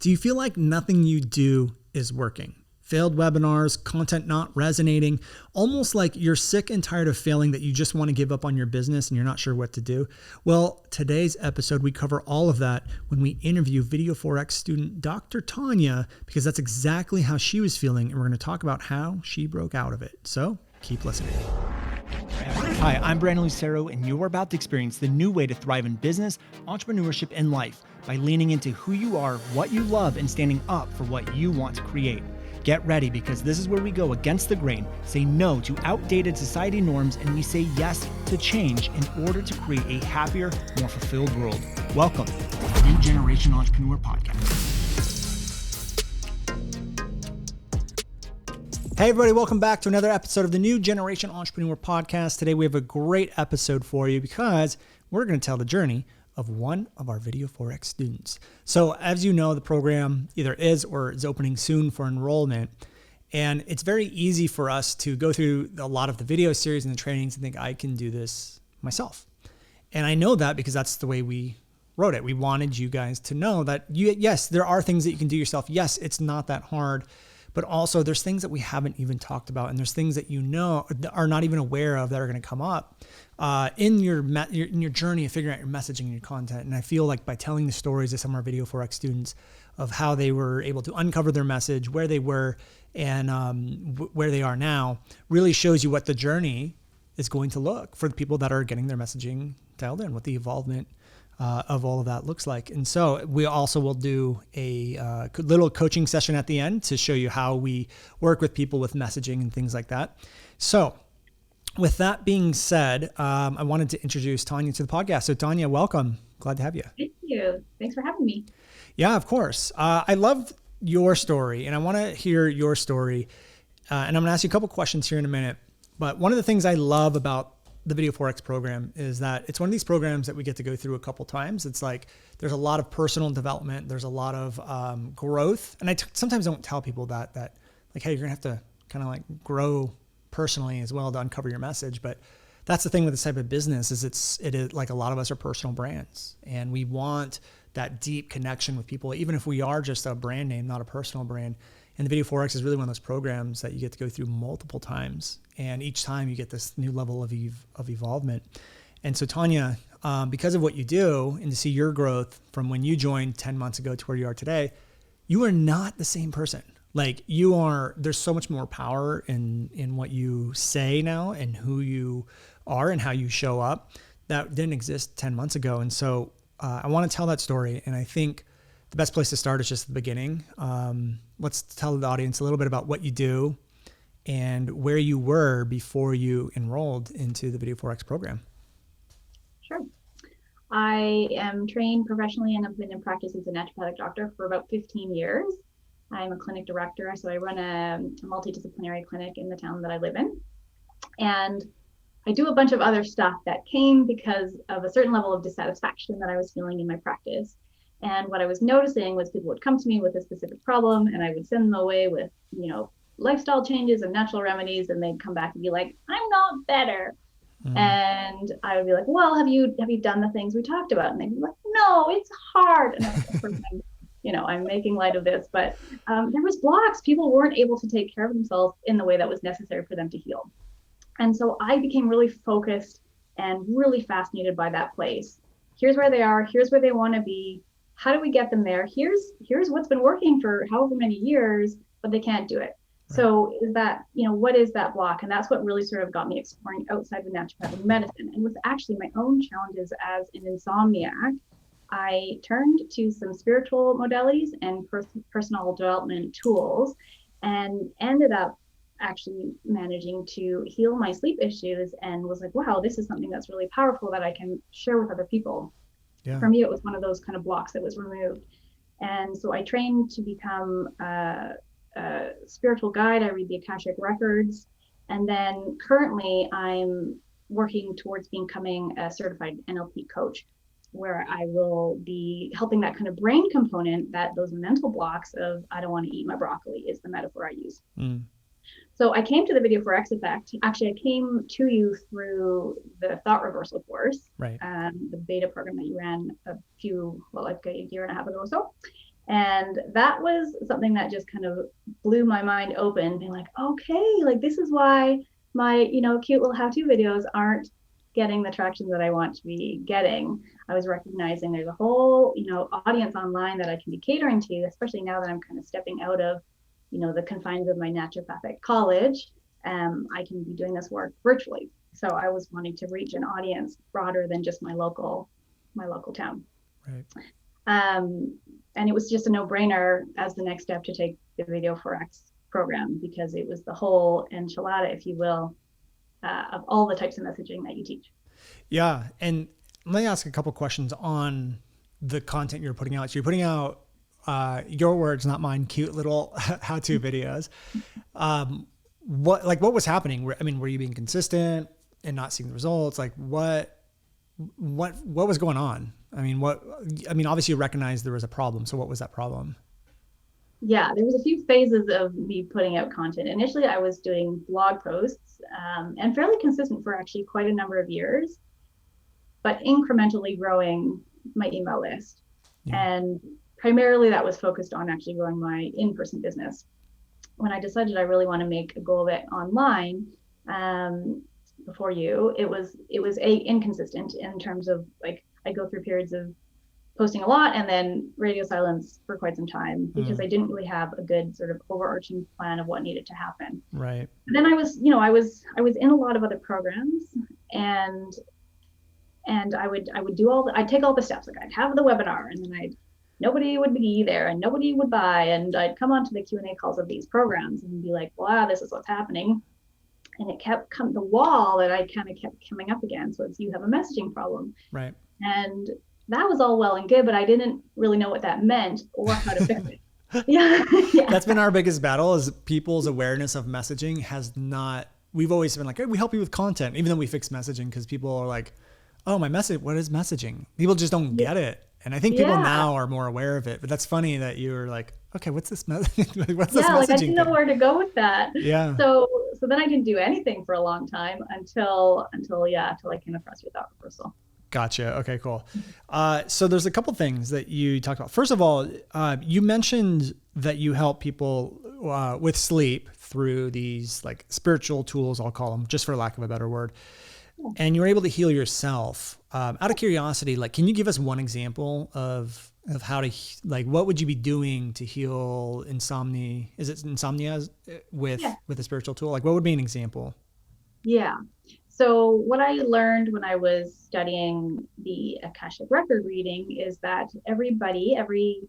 Do you feel like nothing you do is working? Failed webinars, content not resonating, almost like you're sick and tired of failing that you just want to give up on your business and you're not sure what to do? Well, today's episode, we cover all of that when we interview Video Forex student Dr. Tonia, because that's exactly how she was feeling. And we're going to talk about how she broke out of it. So keep listening. Hi, I'm Brandon Lucero, and you're about to experience the new way to thrive in business, entrepreneurship, and life by leaning into who you are, what you love, and standing up for what you want to create. Get ready, because this is where we go against the grain, say no to outdated society norms, and we say yes to change in order to create a happier, more fulfilled world. Welcome to the New Generation Entrepreneur Podcast. Hey everybody, welcome back to another episode of the New Generation Entrepreneur Podcast. Today we have a great episode for you because we're going to tell the journey of one of our Video Forex students. So as you know, the program either is or is opening soon for enrollment. And it's very easy for us to go through a lot of the video series and the trainings and think I can do this myself. And I know that because that's the way we wrote it. We wanted you guys to know that yes, there are things that you can do yourself. Yes, it's not that hard. But also there's things that we haven't even talked about, and there's things that you know are not even aware of that are going to come up in your journey of figuring out your messaging and your content. And I feel like by telling the stories of some of our Video Forex students of how they were able to uncover their message, where they were, and where they are now, really shows you what the journey is going to look for the people that are getting their messaging dialed in, what the involvement of all of that looks like. And so we also will do a little coaching session at the end to show you how we work with people with messaging and things like that. So with that being said, I wanted to introduce Tonia to the podcast. So Tonia, welcome. Glad to have you. Thank you. Thanks for having me. Yeah, of course. I love your story and I want to hear your story. And I'm going to ask you a couple questions here in a minute. But one of the things I love about the Video Forex program is that it's one of these programs that we get to go through a couple times. It's like there's a lot of personal development. There's a lot of growth. And I sometimes don't tell people that like, hey, you're going to have to kind of like grow personally as well to uncover your message. But that's the thing with this type of business is it is like a lot of us are personal brands and we want that deep connection with people, even if we are just a brand name, not a personal brand. And the Video Forex is really one of those programs that you get to go through multiple times. And each time you get this new level of evolvement. And so Tonia, because of what you do and to see your growth from when you joined 10 months ago to where you are today, you are not the same person. Like there's so much more power in what you say now and who you are and how you show up that didn't exist 10 months ago. And so I want to tell that story. And I think the best place to start is just the beginning. Let's tell the audience a little bit about what you do and where you were before you enrolled into the Video Forex program. Sure. I am trained professionally and I've been in practice as a naturopathic doctor for about 15 years. I'm a clinic director, so I run a multidisciplinary clinic in the town that I live in. And I do a bunch of other stuff that came because of a certain level of dissatisfaction that I was feeling in my practice. And what I was noticing was people would come to me with a specific problem and I would send them away with, lifestyle changes and natural remedies. And they'd come back and be like, I'm not better. And I would be like, well, have you done the things we talked about? And they'd be like, no, it's hard. And I'm making light of this, but there was blocks. People weren't able to take care of themselves in the way that was necessary for them to heal. And so I became really focused and really fascinated by that place. Here's where they are. Here's where they want to be. How do we get them there? Here's what's been working for however many years, but they can't do it. Right. So is that, what is that block? And that's what really sort of got me exploring outside the naturopathic medicine. And with actually my own challenges as an insomniac, I turned to some spiritual modalities and personal development tools and ended up actually managing to heal my sleep issues and was like, wow, this is something that's really powerful that I can share with other people. Yeah. For me, it was one of those kind of blocks that was removed. And so I trained to become a spiritual guide. I read the Akashic Records. And then currently I'm working towards becoming a certified NLP coach, where I will be helping that kind of brain component, that those mental blocks of I don't want to eat my broccoli is the metaphor I use. So I came to the Video Forex effect. Actually, I came to you through the thought reversal course, right? The beta program that you ran like a year and a half ago or so. And that was something that just kind of blew my mind open, being like, okay, like this is why my, cute little how-to videos aren't getting the traction that I want to be getting. I was recognizing there's a whole, audience online that I can be catering to, especially now that I'm kind of stepping out of, the confines of my naturopathic college. I can be doing this work virtually. So I was wanting to reach an audience broader than just my local town. Right. And it was just a no-brainer as the next step to take the Video 4X program, because it was the whole enchilada, if you will, of all the types of messaging that you teach. Yeah. And let me ask a couple questions on the content you're putting out. So you're putting out, your words, not mine, cute little how-to videos. What was happening? Were you being consistent and not seeing the results? Like what was going on? Obviously you recognized there was a problem. So what was that problem? Yeah, there was a few phases of me putting out content. Initially, I was doing blog posts, and fairly consistent for actually quite a number of years, but incrementally growing my email list. Yeah. And primarily that was focused on actually growing my in-person business. When I decided I really want to make a go of it online, before you, it was inconsistent in terms of, like, I go through periods of posting a lot and then radio silence for quite some time, because I didn't really have a good sort of overarching plan of what needed to happen. Right. And then I was in a lot of other programs, and I would I'd take all the steps. Like, I'd have the webinar, and then nobody would be there and nobody would buy, and I'd come onto the Q&A calls of these programs and be like, wow, this is what's happening. And it kept the wall that I kind of kept coming up against was, you have a messaging problem. Right. And that was all well and good, but I didn't really know what that meant or how to fix it. Yeah. That's been our biggest battle, is people's awareness of messaging has not, we've always been like, hey, we help you with content, even though we fix messaging, because people are like, oh, my message, what is messaging? People just don't get it. And I think people now are more aware of it, but that's funny that you were like, okay, what's this messaging? What's this messaging? Like, I didn't know where to go with that. Yeah. So then I didn't do anything for a long time until I came across your thought reversal. Gotcha. Okay, cool. So there's a couple things that you talked about. First of all, you mentioned that you help people with sleep through these like spiritual tools, I'll call them, just for lack of a better word. And you're able to heal yourself. Out of curiosity, like, can you give us one example of how to, like, what would you be doing to heal insomnia? Is it insomnia with a spiritual tool? Like, what would be an example? Yeah. So what I learned when I was studying the Akashic record reading is that every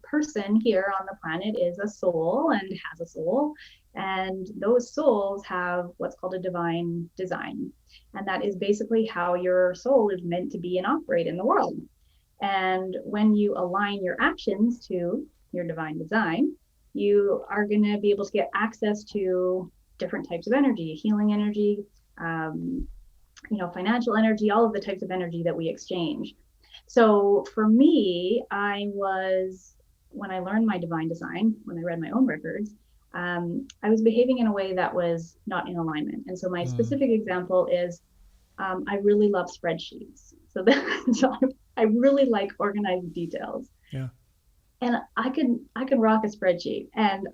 person here on the planet is a soul and has a soul. And those souls have what's called a divine design. And that is basically how your soul is meant to be and operate in the world. And when you align your actions to your divine design, you are going to be able to get access to different types of energy, healing energy, financial energy, all of the types of energy that we exchange. So for me, when I learned my divine design, when I read my own records, I was behaving in a way that was not in alignment. And so my specific example is, I really love spreadsheets. So I really like organized details. Yeah. And I could rock a spreadsheet. And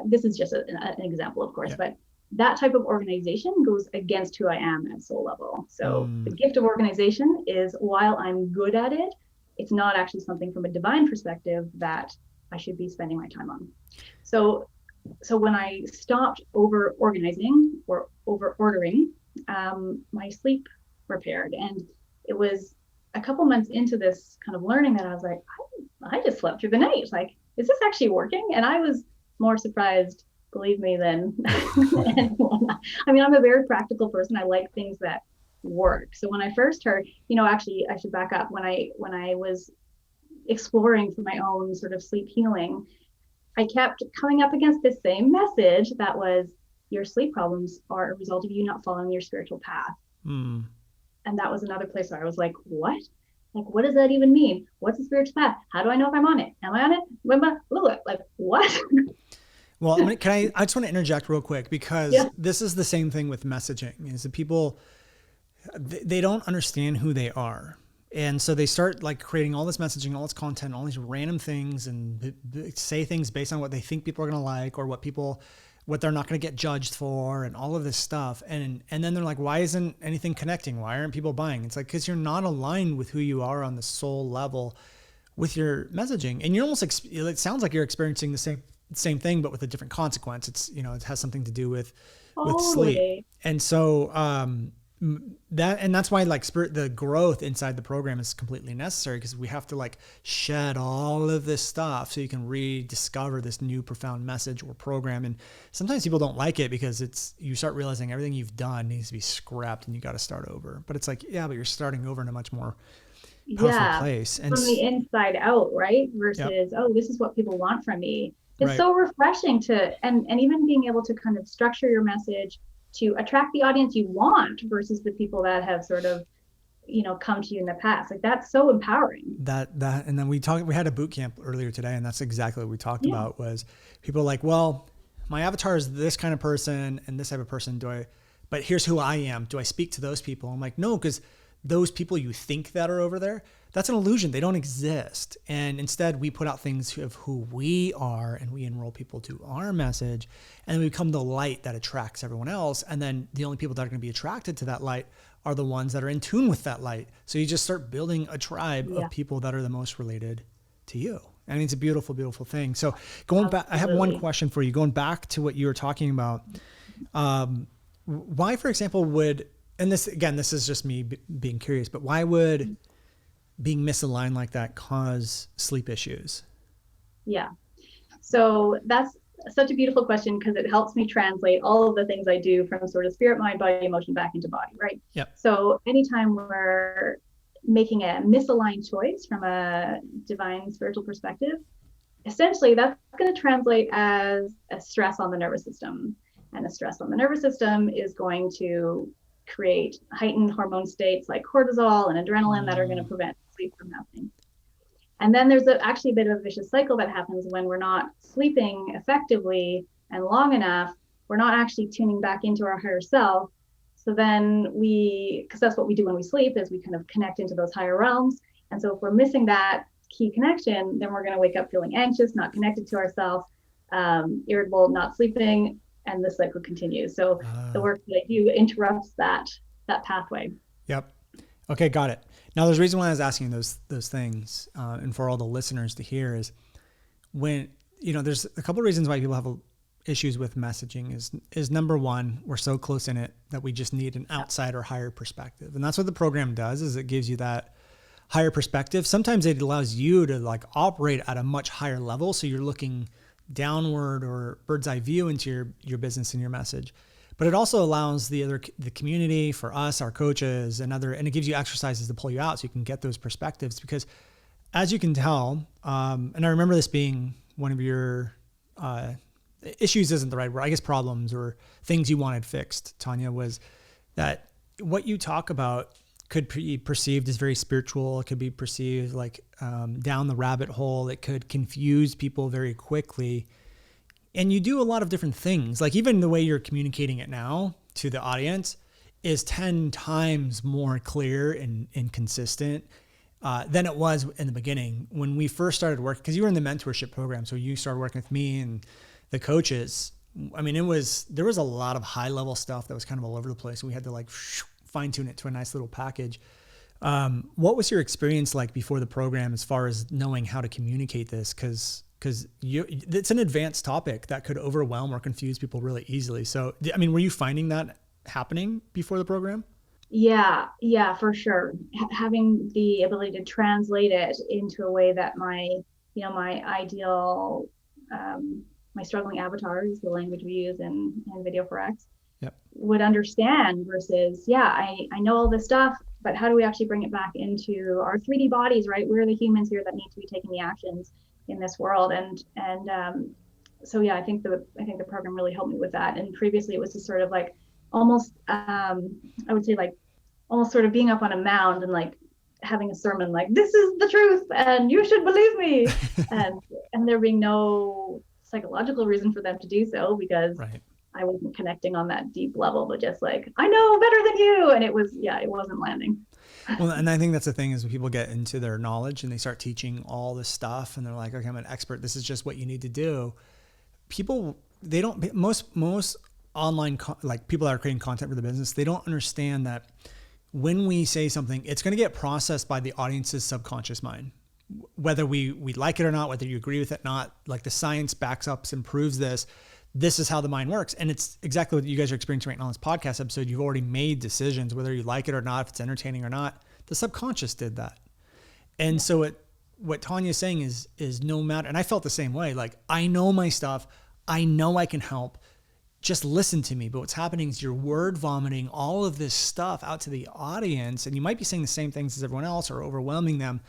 this is just an example, of course, but that type of organization goes against who I am at soul level. So the gift of organization is, while I'm good at it, it's not actually something from a divine perspective that I should be spending my time on. So when I stopped over organizing or over ordering, my sleep repaired. And it was a couple months into this kind of learning that I was like, I just slept through the night. Like, is this actually working? And I was more surprised, believe me, than anyone. I mean, I'm a very practical person. I like things that work. So when I first heard, actually I should back up. When I was exploring for my own sort of sleep healing, I kept coming up against this same message that was, your sleep problems are a result of you not following your spiritual path. And that was another place where I was like, what? Like, what does that even mean? What's the spiritual path? How do I know if I'm on it? Am I on it? Like, what? Well, I just want to interject real quick, because this is the same thing with messaging, is that people, they don't understand who they are. And so they start like creating all this messaging, all this content, all these random things, and say things based on what they think people are going to like, or what they're not going to get judged for, and all of this stuff. And then they're like, why isn't anything connecting? Why aren't people buying? It's like, because you're not aligned with who you are on the soul level with your messaging. And you're almost, it sounds like you're experiencing the same thing, but with a different consequence. It's, it has something to do with sleep. And so, that's why like the growth inside the program is completely necessary, because we have to like shed all of this stuff so you can rediscover this new profound message or program. And sometimes people don't like it because you start realizing everything you've done needs to be scrapped and you got to start over. But it's like, yeah, but you're starting over in a much more powerful place. And from the inside out, right? Versus, oh, this is what people want from me. It's so refreshing and even being able to kind of structure your message to attract the audience you want versus the people that have sort of, come to you in the past. Like, that's so empowering. And then we had a boot camp earlier today, and that's exactly what we talked about. Was people like, well, my avatar is this kind of person and this type of person. But here's who I am. Do I speak to those people? I'm like, no, because those people you think that are over there, that's an illusion. They don't exist. And instead we put out things of who we are, and we enroll people to our message, and then we become the light that attracts everyone else. And then the only people that are going to be attracted to that light are the ones that are in tune with that light. So you just start building a tribe of people that are the most related to you. And it's a beautiful, beautiful thing. So going back, I have one question for you. Going back to what you were talking about, why, for example, and this is just me being curious, but why would being misaligned like that cause sleep issues? Yeah. So that's such a beautiful question, because it helps me translate all of the things I do from sort of spirit, mind, body, emotion back into body, right? Yep. So anytime we're making a misaligned choice from a divine spiritual perspective, essentially that's going to translate as a stress on the nervous system. And a stress on the nervous system is going to create heightened hormone states like cortisol and adrenaline that are going to prevent sleep from happening. And then there's actually a bit of a vicious cycle that happens when we're not sleeping effectively and long enough. We're not actually tuning back into our higher self. So then because that's what we do when we sleep, is we kind of connect into those higher realms. And so if we're missing that key connection, then we're going to wake up feeling anxious, not connected to ourselves, irritable, not sleeping, and the cycle continues. So the work that I do interrupts that pathway. Yep. Okay, got it. Now, there's a reason why I was asking those things, and for all the listeners to hear, is when, there's a couple of reasons why people have issues with messaging is number one, we're so close in it that we just need an outside or higher perspective. And that's what the program does, is it gives you that higher perspective. Sometimes it allows you to like operate at a much higher level. So you're looking downward or bird's eye view into your business and your message. But it also allows the community, for us, our coaches, and it gives you exercises to pull you out so you can get those perspectives. Because as you can tell, and I remember this being one of your issues isn't the right word, I guess problems or things you wanted fixed, Tonia, was that what you talk about could be perceived as very spiritual. It could be perceived like down the rabbit hole. It could confuse people very quickly. And you do a lot of different things. Like even the way you're communicating it now to the audience is 10 times more clear and consistent than it was in the beginning when we first started working, because you were in the mentorship program. So you started working with me and the coaches. I mean, there was a lot of high level stuff that was kind of all over the place. We had to like fine tune it to a nice little package. What was your experience like before the program as far as knowing how to communicate this? Because it's an advanced topic that could overwhelm or confuse people really easily. So, I mean, were you finding that happening before the program? Yeah, for sure. Having the ability to translate it into a way that my ideal, my struggling avatar is the language we use in Video 4X, would understand versus, I know all this stuff, but how do we actually bring it back into our 3D bodies, right? We're the humans here that need to be taking the actions in this world. So I think the program really helped me with that. And previously it was just sort of like almost, I would say like almost sort of being up on a mound and like having a sermon, like, this is the truth and you should believe me. and there being no psychological reason for them to do so, because I wasn't connecting on that deep level, but just like, I know better than you. And it wasn't landing. Well, and I think that's the thing is when people get into their knowledge and they start teaching all this stuff and they're like, okay, I'm an expert. This is just what you need to do. People, they don't, most online, like people that are creating content for the business, they don't understand that when we say something, it's going to get processed by the audience's subconscious mind, whether we like it or not, whether you agree with it or not. Like the science backs up and proves this. This is how the mind works. And it's exactly what you guys are experiencing right now in this podcast episode. You've already made decisions, whether you like it or not, if it's entertaining or not. The subconscious did that. And so what Tonia is saying is no matter, and I felt the same way. Like, I know my stuff. I know I can help. Just listen to me. But what's happening is you're word vomiting all of this stuff out to the audience. And you might be saying the same things as everyone else or overwhelming them.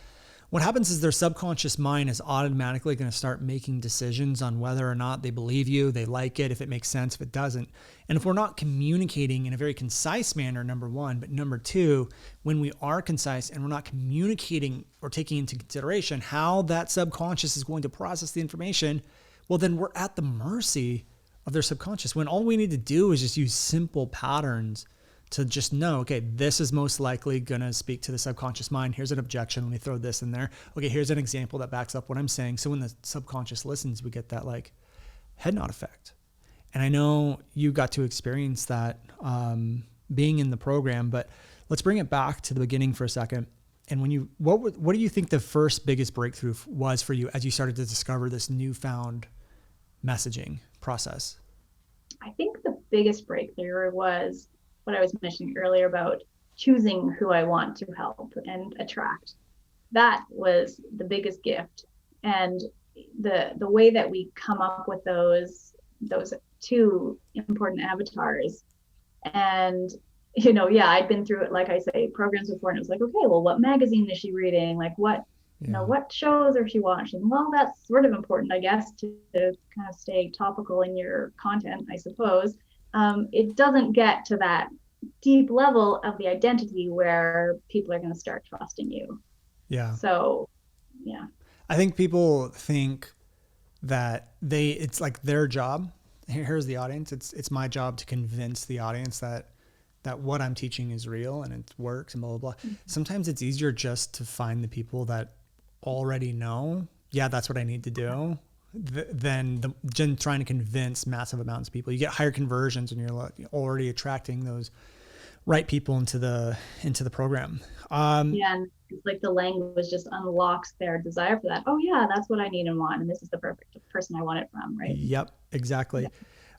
What happens is their subconscious mind is automatically going to start making decisions on whether or not they believe you, they like it, if it makes sense, if it doesn't. And if we're not communicating in a very concise manner, number one, but number two, when we are concise and we're not communicating or taking into consideration how that subconscious is going to process the information, well, then we're at the mercy of their subconscious, when all we need to do is just use simple patterns to just know, okay, this is most likely going to speak to the subconscious mind. Here's an objection. Let me throw this in there. Okay, here's an example that backs up what I'm saying. So when the subconscious listens, we get that like head nod effect. And I know you got to experience that being in the program, but let's bring it back to the beginning for a second. And when what do you think the first biggest breakthrough was for you as you started to discover this newfound messaging process? I think the biggest breakthrough was what I was mentioning earlier about choosing who I want to help and attract. That was the biggest gift. And the way that we come up with those two important avatars. And, I'd been through it, like I say, programs before, and it was like, okay, well, what magazine is she reading? Like what shows are she watching? Well, that's sort of important, I guess, to kind of stay topical in your content, I suppose. It doesn't get to that deep level of the identity where people are going to start trusting you. Yeah. So, yeah. I think people think that it's like their job. Here's the audience. It's my job to convince the audience that what I'm teaching is real and it works and blah, blah, blah. Mm-hmm. Sometimes it's easier just to find the people that already know, yeah, that's what I need to do, than trying to convince massive amounts of people. You get higher conversions when you're already attracting those right people into the program. And it's like the language just unlocks their desire for that. Oh yeah, that's what I need and want, and this is the perfect person I want it from, right? Yep, exactly. Yep.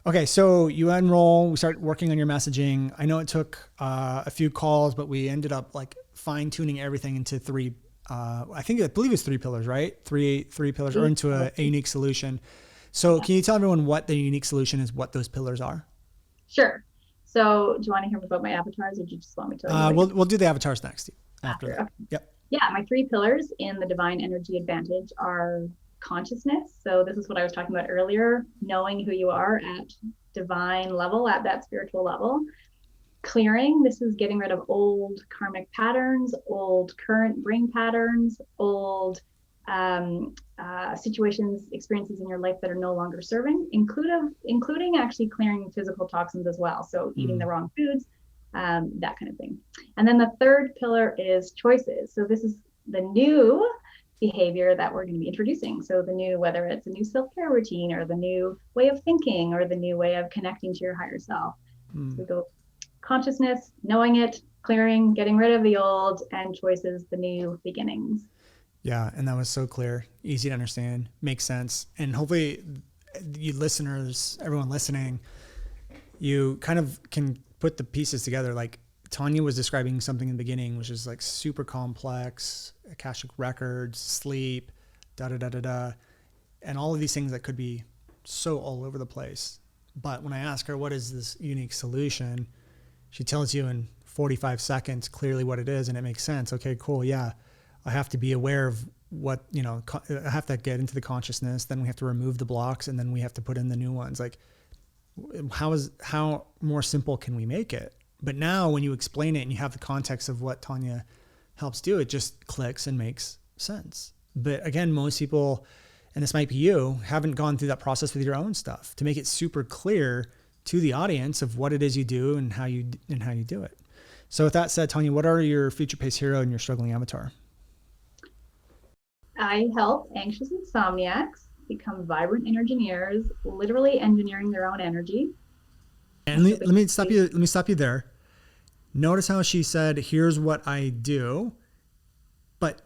Okay, so you enroll, we start working on your messaging. I know it took a few calls, but we ended up like fine tuning everything into three. I believe it's three pillars, right? Three pillars, or into a unique solution. So Can you tell everyone what the unique solution is, what those pillars are? Sure. So do you want to hear about my avatars, or do you just want me to? We'll do the avatars next. After that. Okay. Yep. Yeah, my three pillars in the divine energy advantage are consciousness. So this is what I was talking about earlier, knowing who you are at divine level, at that spiritual level. Clearing, this is getting rid of old karmic patterns, old current brain patterns, old situations, experiences in your life that are no longer serving, including actually clearing physical toxins as well. So eating the wrong foods, that kind of thing. And then the third pillar is choices. So this is the new behavior that we're going to be introducing. So whether it's a new self-care routine or the new way of thinking or the new way of connecting to your higher self. So we go consciousness, knowing it, clearing, getting rid of the old, and choices, the new beginnings. Yeah. And that was so clear, easy to understand, makes sense. And hopefully you listeners, everyone listening, you kind of can put the pieces together. Like Tonia was describing something in the beginning, which is like super complex, Akashic records, sleep, and all of these things that could be so all over the place. But when I ask her, what is this unique solution? She tells you in 45 seconds clearly what it is, and it makes sense. Okay, cool. Yeah. I have to be aware of what, I have to get into the consciousness, then we have to remove the blocks, and then we have to put in the new ones. Like how more simple can we make it? But now when you explain it and you have the context of what Tonia helps do, it just clicks and makes sense. But again, most people, and this might be you, haven't gone through that process with your own stuff to make it super clear to the audience of what it is you do and how you do it. So with that said, Tonia, what are your future pace hero and your struggling avatar? I help anxious insomniacs become vibrant engineers, literally engineering their own energy. And And so let me stop basically, you. Let me stop you there. Notice how she said, "Here's what I do." But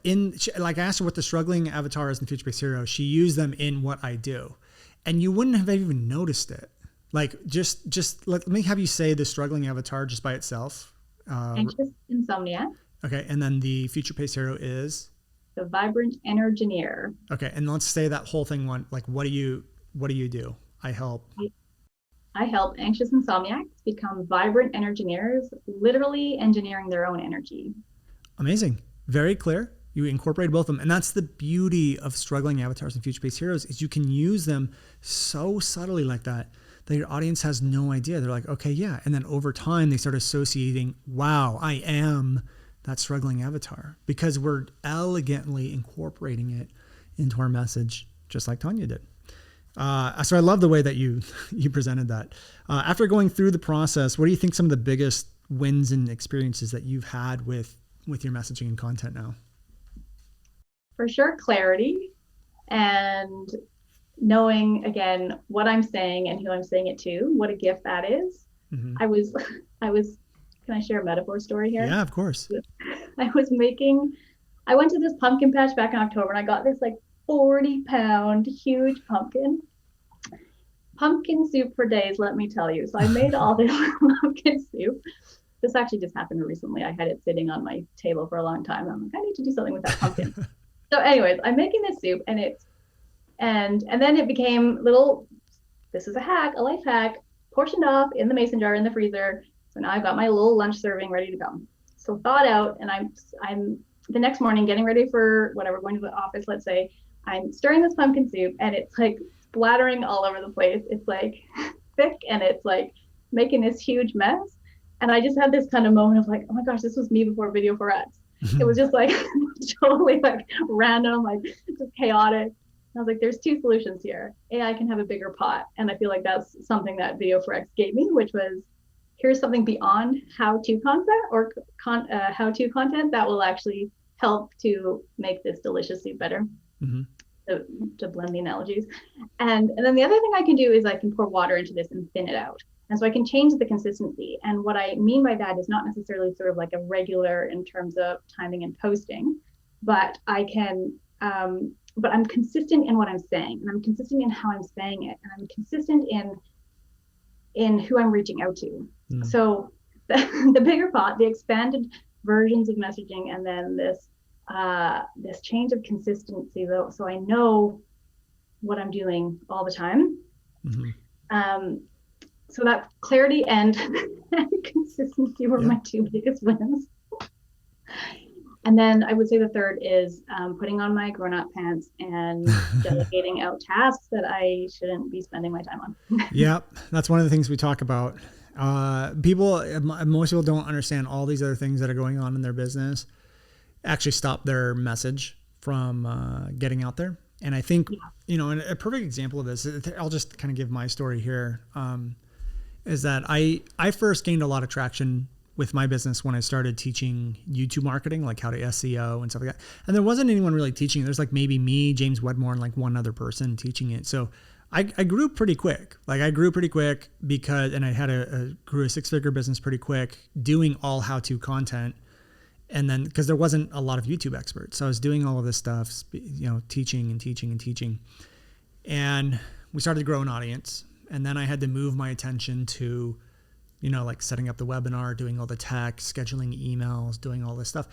like I asked her what the struggling avatar is in Future Pace Hero, she used them in what I do, and you wouldn't have even noticed it. Like just let me have you say the struggling avatar just by itself. anxious insomniac, Okay, and then the Future Pace Hero is the vibrant engineer. okay, and let's say that whole thing one. Like, what do you do? I help. I help anxious insomniacs become vibrant engineers, literally engineering their own energy. Amazing. Very clear. You incorporate both of them. And that's the beauty of struggling avatars and future paced heroes is you can use them so subtly like that your audience has no idea. They're like, okay, yeah. And then over time they start associating, wow, I am that struggling avatar because we're elegantly incorporating it into our message, just like Tonia did. So I love the way that you presented that. After going through the process, what do you think some of the biggest wins and experiences that you've had with your messaging and content now? For sure, clarity and knowing again what I'm saying and who I'm saying it to, what a gift that is. Mm-hmm. I was, can I share a metaphor story here? Yeah, of course. I went to this pumpkin patch back in October and I got this like 40-pound huge pumpkin soup for days, let me tell you. So I made all this pumpkin soup. This actually just happened recently. I had it sitting on my table for a long time. I'm like, I need to do something with that pumpkin. So anyways, I'm making this soup and then it became this is a life hack, portioned off in the mason jar in the freezer. So now I've got my little lunch serving ready to go. So thawed out, and I'm the next morning getting ready for whatever, going to the office, let's say. I'm stirring this pumpkin soup and it's like splattering all over the place. It's like thick and it's like making this huge mess. And I just had this kind of moment of like, oh my gosh, this was me before Video 4X. It was just like totally like random, like just chaotic. I was like, there's two solutions here. I can have a bigger pot. And I feel like that's something that Video 4X gave me, which was here's something beyond how-to content or how-to content that will actually help to make this delicious soup better. Mm-hmm. To blend the analogies. And then the other thing I can do is I can pour water into this and thin it out. And so I can change the consistency. And what I mean by that is not necessarily sort of like a regular in terms of timing and posting, but I can, but I'm consistent in what I'm saying, and I'm consistent in how I'm saying it, and I'm consistent in who I'm reaching out to. Mm. So the bigger pot, the expanded versions of messaging, and then this change of consistency, though, so I know what I'm doing all the time. Mm-hmm. So that clarity and consistency were my two biggest wins. And then I would say the third is putting on my grown-up pants and delegating out tasks that I shouldn't be spending my time on. Yep, that's one of the things we talk about. Most people don't understand all these other things that are going on in their business actually stop their message from getting out there. And I think, and a perfect example of this, I'll just kind of give my story here, is that I first gained a lot of traction with my business when I started teaching YouTube marketing, like how to SEO and stuff like that. And there wasn't anyone really teaching it. There's like maybe me, James Wedmore, and like one other person teaching it. So I grew pretty quick. And I grew a 6-figure business pretty quick doing all how-to content. And then, because there wasn't a lot of YouTube experts. So I was doing all of this stuff, teaching. And we started to grow an audience. And then I had to move my attention to, like setting up the webinar, doing all the tech, scheduling emails, doing all this stuff.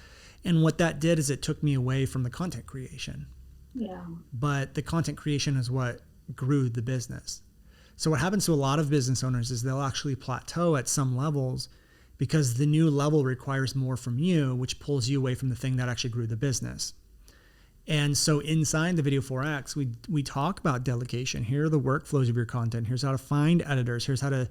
And what that did is it took me away from the content creation. Yeah. But the content creation is what grew the business. So what happens to a lot of business owners is they'll actually plateau at some levels because the new level requires more from you, which pulls you away from the thing that actually grew the business. And so inside the Video 4X, we talk about delegation. Here are the workflows of your content. Here's how to find editors. Here's how to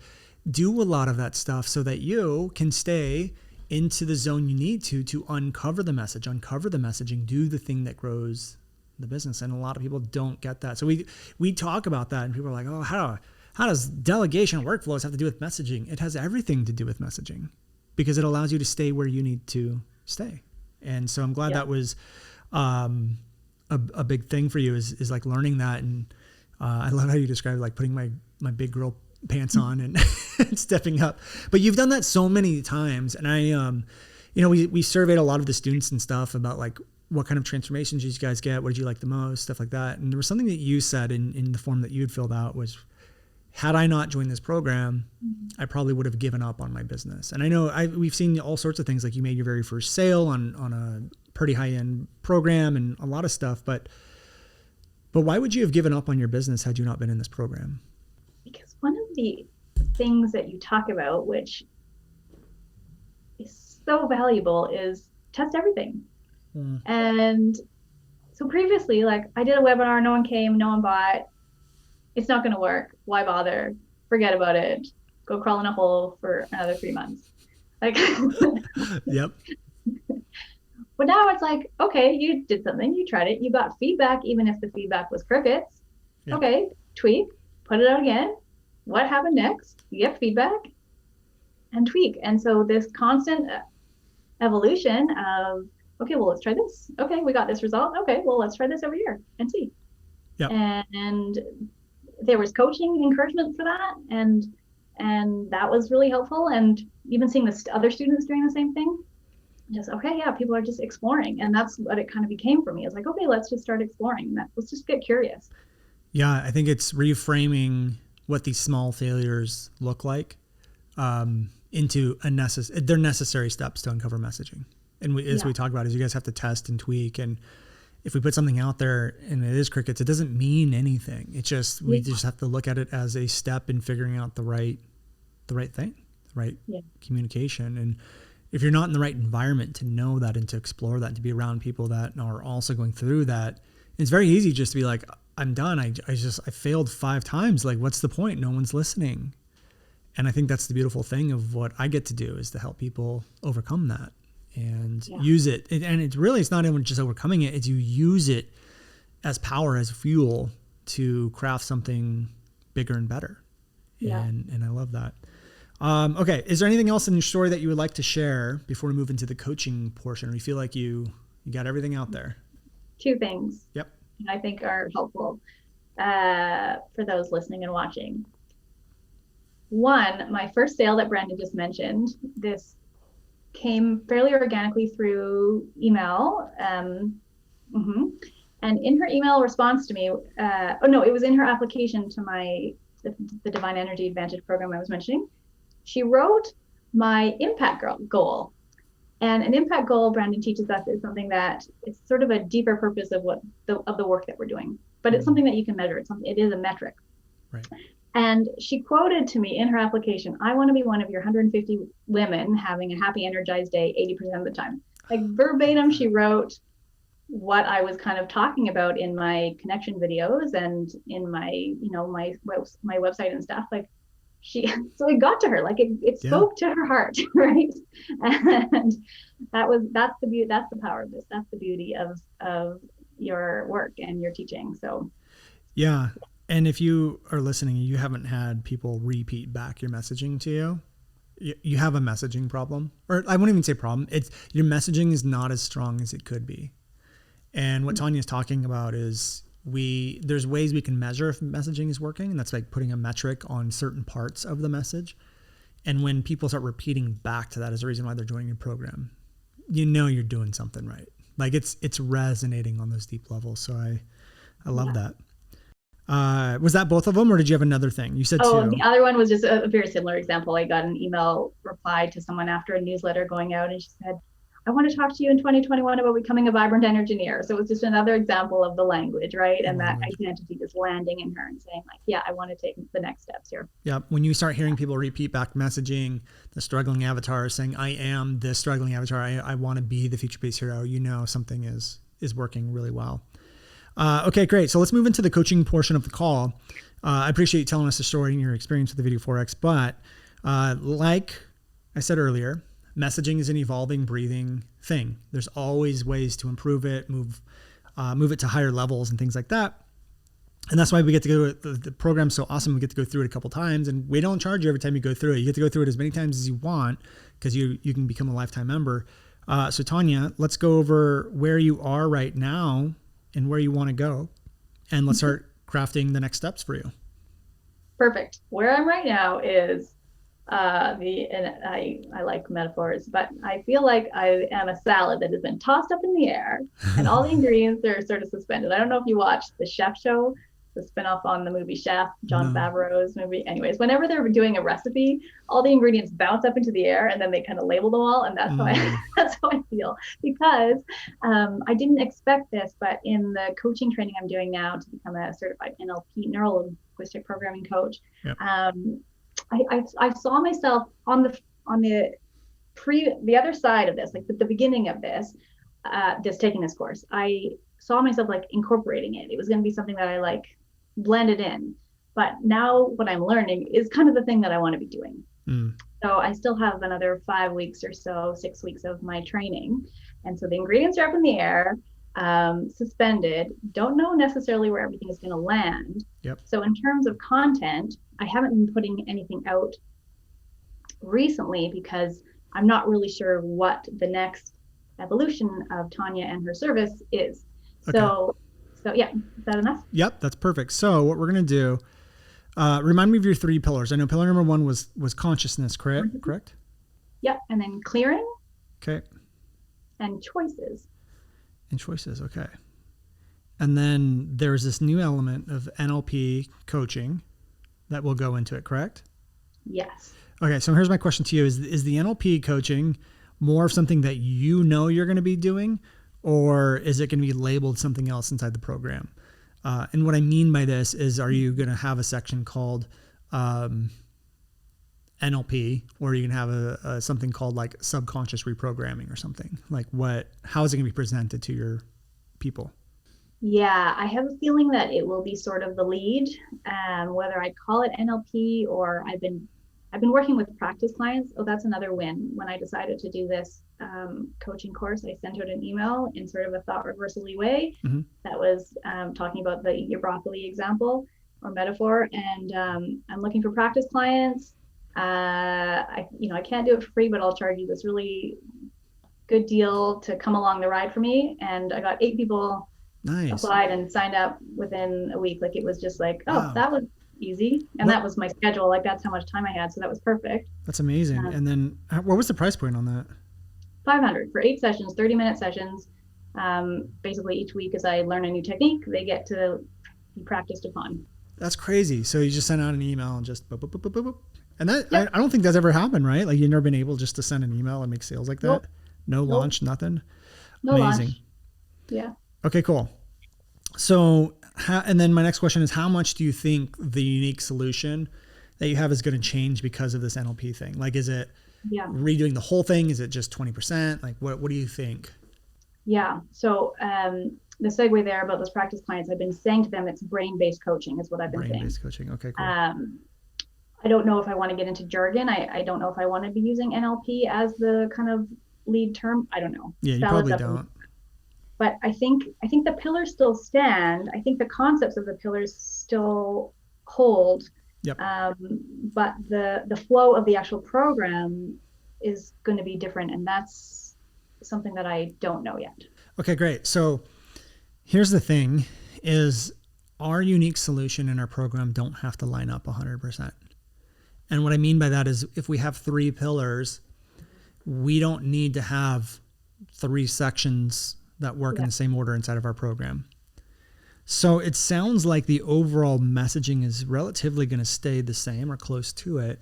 do a lot of that stuff so that you can stay into the zone you need to uncover the messaging, do the thing that grows the business. And a lot of people don't get that. So we talk about that and people are like, oh, how does delegation workflows have to do with messaging? It has everything to do with messaging because it allows you to stay where you need to stay. And so I'm glad that was a big thing for you is like learning that. And I love how you described like putting my big girl pants on and stepping up. But you've done that so many times. And we surveyed a lot of the students and stuff about like what kind of transformations you guys get, what did you like the most, stuff like that. And there was something that you said in the form that you had filled out was, had I not joined this program, I probably would have given up on my business. And I know we've seen all sorts of things, like you made your very first sale on a pretty high end program and a lot of stuff. But why would you have given up on your business had you not been in this program? Because one of the things that you talk about, which is so valuable, is test everything. And so previously, like I did a webinar, no one came, no one bought. It's not going to work. Why bother? Forget about it. Go crawl in a hole for another 3 months. Like, yep. But now it's like, okay, you did something, you tried it, you got feedback, even if the feedback was crickets. Yep. Okay, tweak, put it out again. What happened next? You get feedback and tweak. And so this constant evolution of, okay, well, let's try this. Okay, we got this result. Okay, well, let's try this over here and see. Yep. And there was coaching encouragement for that. And that was really helpful. And even seeing the other students doing the same thing, just, okay, yeah, people are just exploring. And that's what it kind of became for me. It's like, okay, let's just start exploring. Let's just get curious. Yeah, I think it's reframing what these small failures look like into they're necessary steps to uncover messaging. And we talk about is you guys have to test and tweak. And if we put something out there and it is crickets, it doesn't mean anything. It's just, we just have to look at it as a step in figuring out the right thing, the right communication. And if you're not in the right environment to know that and to explore that and to be around people that are also going through that, it's very easy just to be like, I'm done. I failed 5 times. Like, what's the point? No one's listening. And I think that's the beautiful thing of what I get to do is to help people overcome that and use it. And it's not even just overcoming it. It's you use it as power, as fuel to craft something bigger and better. Yeah. And I love that. Okay. Is there anything else in your story that you would like to share before we move into the coaching portion? Or you feel like you got everything out there? 2 things. Yep. I think are helpful for those listening and watching. One, my first sale that Brandon just mentioned, this came fairly organically through email. And in her email response to me, it was in her application to the Divine Energy Advantage program I was mentioning. She wrote my impact goal. And an impact goal, Brandon teaches us, is something that it's sort of a deeper purpose of the work that we're doing. But it's something that you can measure. It is a metric. Right. And she quoted to me in her application, I want to be one of your 150 women having a happy, energized day 80% of the time. Like verbatim, she wrote what I was kind of talking about in my connection videos and in my website and stuff. Like so it got to her, like it spoke to her heart, right? And that's the power of this. That's the beauty of your work and your teaching. So yeah. And if you are listening, you haven't had people repeat back your messaging to you, you have a messaging problem. Or I wouldn't even say problem. It's your messaging is not as strong as it could be. And what Tonia is talking about is there's ways we can measure if messaging is working. And that's like putting a metric on certain parts of the message. And when people start repeating back to that as a reason why they're joining your program, you're doing something right. Like it's resonating on those deep levels. So I love that. Was that both of them or did you have another thing? You said 2. The other one was just a very similar example. I got an email reply to someone after a newsletter going out and she said, I want to talk to you in 2021 about becoming a vibrant engineer. So it was just another example of the language, right? And that identity just landing in her and saying like, yeah, I want to take the next steps here. Yeah. When you start hearing people repeat back messaging, the struggling avatar saying, I am this struggling avatar. I want to be the future-based hero. Something is working really well. Okay, great. So let's move into the coaching portion of the call. I appreciate you telling us the story and your experience with the Video 4X, but like I said earlier, messaging is an evolving, breathing thing. There's always ways to improve it, move it to higher levels and things like that. And that's why we get to go, the program's so awesome. We get to go through it a couple times and we don't charge you every time you go through it. You get to go through it as many times as you want because you can become a lifetime member. So Tonia, let's go over where you are right now and where you want to go, and let's start crafting the next steps for you. Perfect. Where I'm right now is and I like metaphors, but I feel like I am a salad that has been tossed up in the air and all the ingredients are sort of suspended. I don't know if you watched the Chef Show, the spinoff on the movie Chef, John Favreau's movie. Anyways, whenever they're doing a recipe, all the ingredients bounce up into the air and then they kind of label them all. And that's how I feel, because I didn't expect this, but in the coaching training I'm doing now to become a certified NLP, neuro-linguistic programming coach, yep. I saw myself on the other side of this, like the beginning of this taking this course. I saw myself like incorporating it. It was going to be something that I like blended in. But now what I'm learning is kind of the thing that I want to be doing. So I still have another 5 weeks or so, 6 weeks of my training. And so the ingredients are up in the air, suspended, don't know necessarily where everything is going to land. Yep. So in terms of content, I haven't been putting anything out recently because I'm not really sure what the next evolution of Tonia and her service is. Okay. So yeah, is that enough? Yep, that's perfect. So what we're going to do, remind me of your 3 pillars. I know pillar number 1 was consciousness, correct? Yep, and then clearing. Okay. And choices. Okay. And then there's this new element of NLP coaching that will go into it, correct? Yes. Okay, so here's my question to you. Is the NLP coaching more of something that you know you're going to be doing, or is it going to be labeled something else inside the program? And what I mean by this is, are you going to have a section called NLP, or are you going to have a something called like subconscious reprogramming or something? Like how is it going to be presented to your people? Yeah, I have a feeling that it will be sort of the lead, whether I call it NLP or I've been working with practice clients. Oh, that's another win. When I decided to do this coaching course, I sent out an email in sort of a thought reversal-y way that was talking about your broccoli example or metaphor. And I'm looking for practice clients. I can't do it for free, but I'll charge you this really good deal to come along the ride for me. And I got 8 people applied and signed up within a week. Like it was just like, wow. That was easy. And that was my schedule. Like that's how much time I had. So that was perfect. That's amazing. And then what was the price point on that? $500 for 8 sessions, 30-minute sessions. Basically each week as I learn a new technique, they get to be practiced upon. That's crazy. So you just sent out an email and just boop, boop, boop, boop, boop. And that, yep. I don't think that's ever happened, right? Like you've never been able just to send an email and make sales like that? Nope. No launch, nothing? No amazing. Launch. Yeah. Okay, cool. So, and then my next question is, how much do you think the unique solution that you have is going to change because of this NLP thing? Like, is it redoing the whole thing? Is it just 20%? Like, what do you think? Yeah. So, the segue there about those practice clients, I've been saying to them, it's brain-based coaching is what I've been saying. Brain-based coaching. Okay, cool. I don't know if I want to get into jargon. I don't know if I want to be using NLP as the kind of lead term. I don't know. Yeah, you probably don't. But I think the pillars still stand. I think the concepts of the pillars still hold. Yep. But the flow of the actual program is going to be different, and that's something that I don't know yet. Okay, great. So here's the thing: is our unique solution in our program don't have to line up 100%. And what I mean by that is, if we have 3 pillars, we don't need to have 3 sections that work in the same order inside of our program. So it sounds like the overall messaging is relatively going to stay the same or close to it,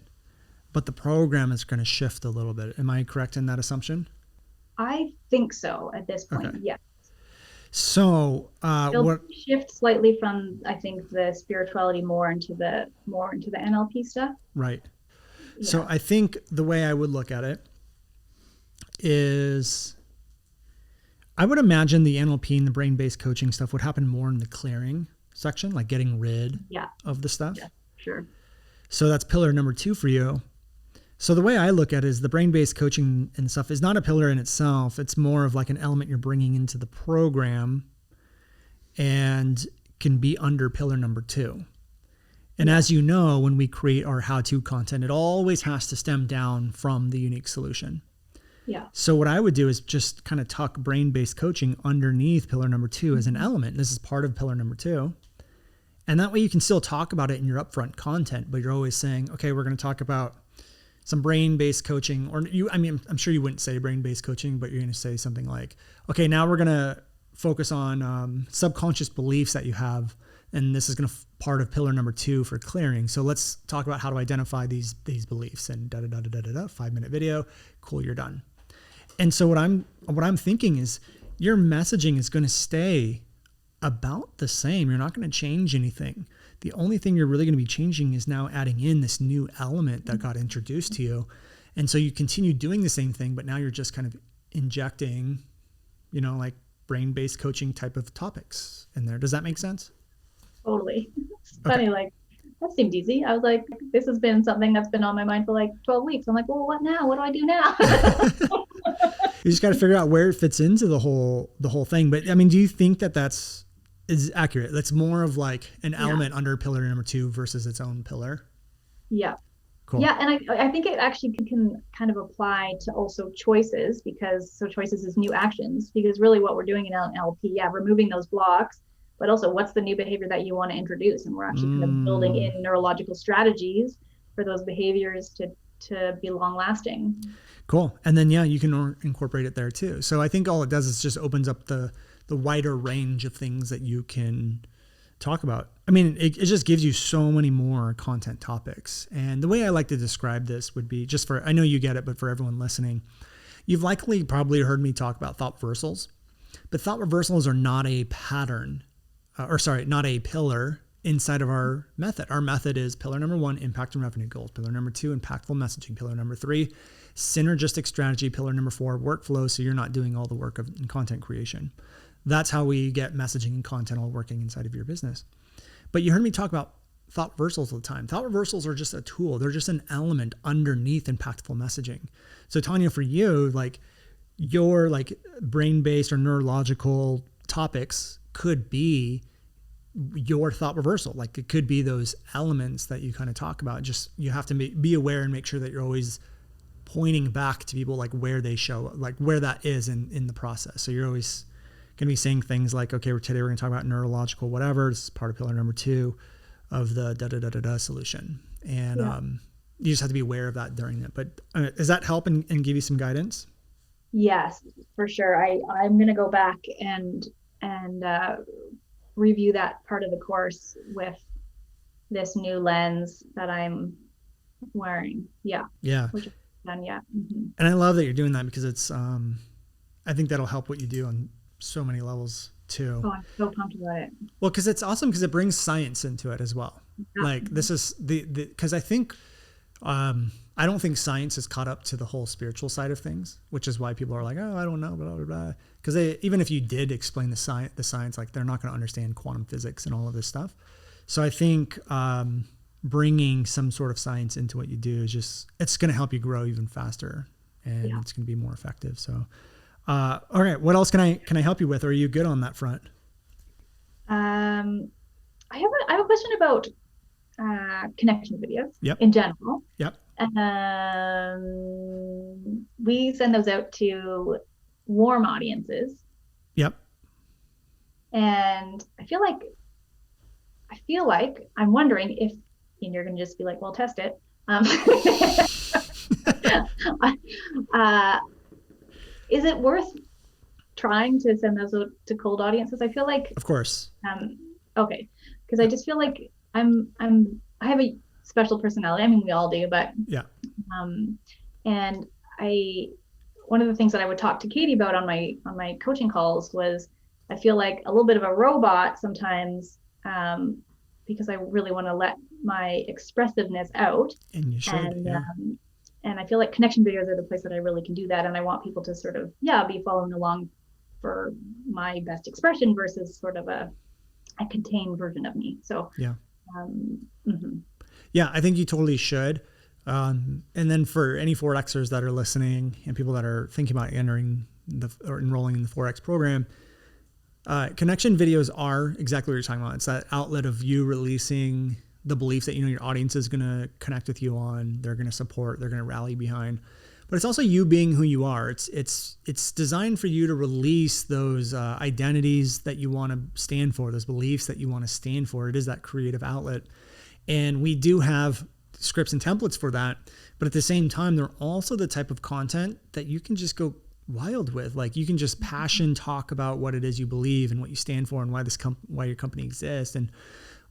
but the program is going to shift a little bit. Am I correct in that assumption? I think so at this point, okay. Yes. So it'll shift slightly from, I think, the spirituality more into the NLP stuff. Right. Yeah. So I think the way I would look at it is, I would imagine the NLP and the brain-based coaching stuff would happen more in the clearing section, like getting rid of the stuff. Yeah, sure. So that's pillar number 2 for you. So the way I look at it is the brain-based coaching and stuff is not a pillar in itself. It's more of like an element you're bringing into the program and can be under pillar number 2. And as you know, when we create our how-to content, it always has to stem down from the unique solution. Yeah. So what I would do is just kind of tuck brain-based coaching underneath pillar number 2 as an element. This is part of pillar number 2. And that way you can still talk about it in your upfront content, but you're always saying, okay, we're going to talk about some brain-based coaching, or I'm sure you wouldn't say brain-based coaching, but you're going to say something like, okay, now we're going to focus on subconscious beliefs that you have. And this is going to part of pillar number 2 for clearing. So let's talk about how to identify these beliefs, and 5-minute video. Cool. You're done. And so what I'm thinking is your messaging is going to stay about the same. You're not going to change anything. The only thing you're really going to be changing is now adding in this new element that got introduced to you. And so you continue doing the same thing, but now you're just kind of injecting, like brain-based coaching type of topics in there. Does that make sense? Totally. It's funny, like that seemed easy. I was like, this has been something that's been on my mind for like 12 weeks. I'm like, well, what now? What do I do now? You just got to figure out where it fits into the whole thing. But I mean, do you think that is accurate? That's more of like an element under pillar number 2 versus its own pillar. Yeah. Cool. Yeah. And I think it actually can kind of apply to also choices, because choices is new actions, because really what we're doing in NLP, removing those blocks, but also what's the new behavior that you want to introduce. And we're actually kind of building in neurological strategies for those behaviors to be long lasting. Cool. And then, you can incorporate it there too. So I think all it does is just opens up the wider range of things that you can talk about. I mean, it just gives you so many more content topics. And the way I like to describe this would be I know you get it, but for everyone listening, you've probably heard me talk about thought reversals, but thought reversals are not a pattern, not a pillar inside of our method. Our method is pillar number 1, impact and revenue goals. Pillar number 2, impactful messaging. Pillar number 3, synergistic strategy. Pillar number 4, workflow. So you're not doing all the work in content creation. That's how we get messaging and content all working inside of your business. But you heard me talk about thought reversals all the time. Thought reversals are just a tool. They're just an element underneath impactful messaging. So Tonia, for you, like your brain-based or neurological topics could be your thought reversal. Like it could be those elements that you kind of talk about. Just you have to be aware and make sure that you're always pointing back to people, like where they show, like where that is in the process. So you're always going to be saying things like, okay, today we're going to talk about neurological whatever. This is part of pillar number 2 of the solution. And you just have to be aware of that during it. But does that help and give you some guidance? Yes, for sure. I'm going to go back and review that part of the course with this new lens that I'm wearing. Yeah. Which is done. Yeah. Mm-hmm. And I love that you're doing that, because it's, I think that'll help what you do on so many levels too. Oh, I'm so pumped about it. Well, because it's awesome, because it brings science into it as well. Yeah. Like this is because I think, I don't think science is caught up to the whole spiritual side of things, which is why people are like, oh, I don't know, blah, blah, blah. Because even if you did explain the science, like they're not going to understand quantum physics and all of this stuff. So I think bringing some sort of science into what you do is it's going to help you grow even faster, and it's going to be more effective. So, all right, what else can I help you with? Or are you good on that front? I have a question about connection videos in general. Yep. We send those out to warm audiences. Yep. And I feel like I'm wondering if, and you're going to just be like, well, test it. Is it worth trying to send those out to cold audiences? I feel like, of course. Okay. Because I just feel like I have a special personality. I mean, we all do, but and one of the things that I would talk to Katie about on my coaching calls was I feel like a little bit of a robot sometimes, because I really want to let my expressiveness out. And you should. And I feel like connection videos are the place that I really can do that. And I want people to sort of, be following along for my best expression versus sort of a contained version of me. So, yeah, I think you totally should. And then for any Forexers that are listening and people that are thinking about entering or enrolling in the Forex program, connection videos are exactly what you're talking about. It's that outlet of you releasing the beliefs that, your audience is going to connect with you on, they're going to support, they're going to rally behind. But it's also you being who you are. It's designed for you to release those identities that you want to stand for, those beliefs that you want to stand for. It is that creative outlet. And we do have scripts and templates for that. But at the same time, they're also the type of content that you can just go wild with. Like you can just passion talk about what it is you believe and what you stand for and why why your company exists and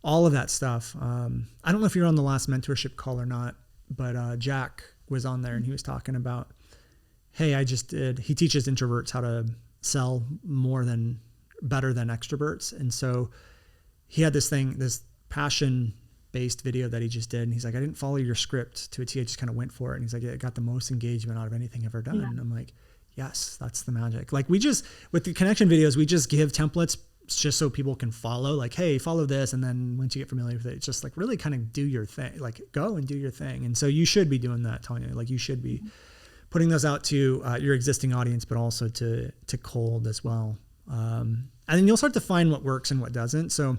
all of that stuff. I don't know if you're on the last mentorship call or not, but Jack was on there and he was talking about, hey, he teaches introverts how to sell better than extroverts. And so he had this passion based video that he just did. And he's like, I didn't follow your script to a T. I just kind of went for it. And he's like, it got the most engagement out of anything I've ever done. Yeah. And I'm like, yes, that's the magic. Like with the connection videos, we just give templates just so people can follow, like, hey, follow this. And then once you get familiar with it, it's just like really kind of do your thing, like go and do your thing. And so you should be doing that, Tonia. Like you should be putting those out to your existing audience, but also to cold as well. And then you'll start to find what works and what doesn't. So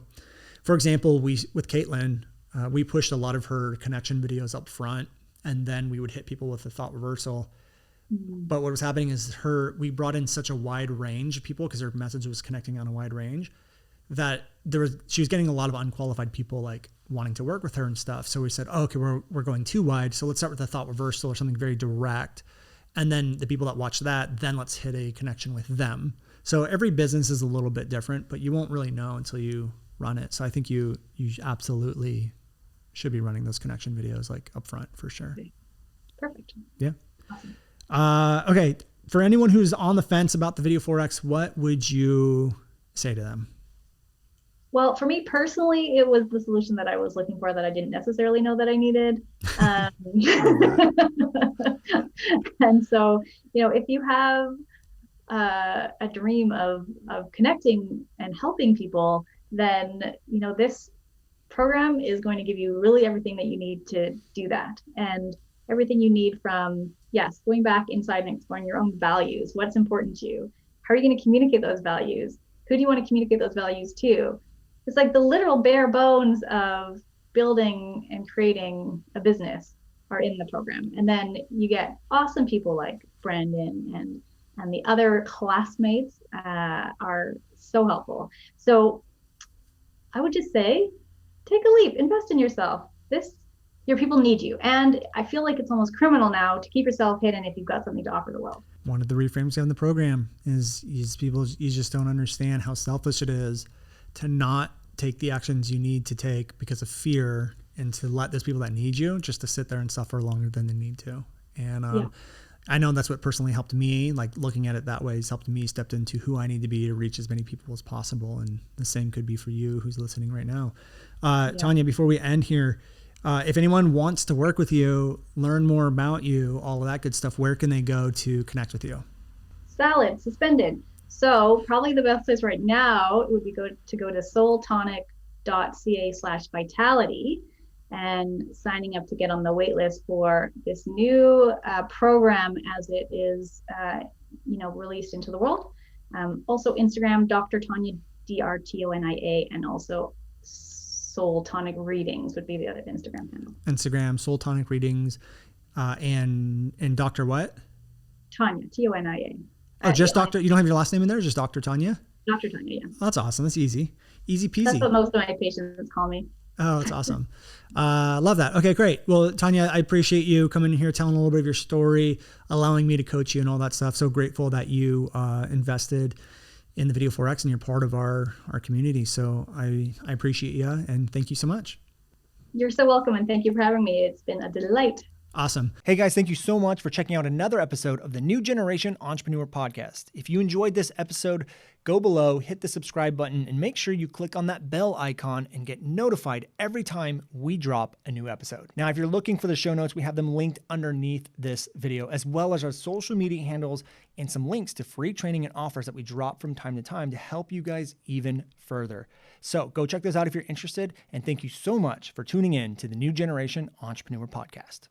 for example, with Caitlin, we pushed a lot of her connection videos up front, and then we would hit people with the thought reversal. But what was happening is we brought in such a wide range of people because her message was connecting on a wide range that she was getting a lot of unqualified people like wanting to work with her and stuff. So we said, oh, okay, we're going too wide. So let's start with a thought reversal or something very direct. And then the people that watch that, then let's hit a connection with them. So every business is a little bit different, but you won't really know until you run it. So I think you absolutely should be running those connection videos like up front for sure. Perfect. Yeah. Awesome. Okay. For anyone who's on the fence about the Video 4X, what would you say to them? Well, for me personally, it was the solution that I was looking for that I didn't necessarily know that I needed. And so, if you have a dream of connecting and helping people, then, this program is going to give you really everything that you need to do that. And everything you need from, yes, going back inside and exploring your own values. What's important to you? How are you going to communicate those values? Who do you want to communicate those values to? It's like the literal bare bones of building and creating a business are in the program. And then you get awesome people like Brandon and the other classmates are so helpful. So I would just say, take a leap, invest in yourself. Your people need you. And I feel like it's almost criminal now to keep yourself hidden if you've got something to offer the world. One of the reframes in the program is people, you just don't understand how selfish it is to not take the actions you need to take because of fear and to let those people that need you just to sit there and suffer longer than they need to. And I know that's what personally helped me, like looking at it that way has helped me step into who I need to be to reach as many people as possible. And the same could be for you who's listening right now. Tonia, before we end here, if anyone wants to work with you, learn more about you, all of that good stuff, where can they go to connect with you? Salad, suspended. So probably the best place right now would be to go to soultonic.ca/vitality and signing up to get on the wait list for this new program as it is, released into the world. Also Instagram, Dr. Tonia, DRTONIA, and also Soul Tonic Readings would be the other Instagram handle. Instagram, Soul Tonic Readings, and Dr. what? Tonia, TONIA. Oh, just Dr. You don't have your last name in there? Just Dr. Tonia? Dr. Tonia, yeah. Oh, that's awesome. That's easy. Easy peasy. That's what most of my patients call me. Oh, that's awesome. Love that. Okay, great. Well, Tonia, I appreciate you coming in here, telling a little bit of your story, allowing me to coach you and all that stuff. So grateful that you invested in the Video 4X and you're part of our community. So I appreciate you and thank you so much. You're so welcome and thank you for having me. It's been a delight. Awesome. Hey guys, thank you so much for checking out another episode of the New Generation Entrepreneur Podcast. If you enjoyed this episode, go below, hit the subscribe button, and make sure you click on that bell icon and get notified every time we drop a new episode. Now, if you're looking for the show notes, we have them linked underneath this video, as well as our social media handles and some links to free training and offers that we drop from time to time to help you guys even further. So go check those out if you're interested, and thank you so much for tuning in to the New Generation Entrepreneur Podcast.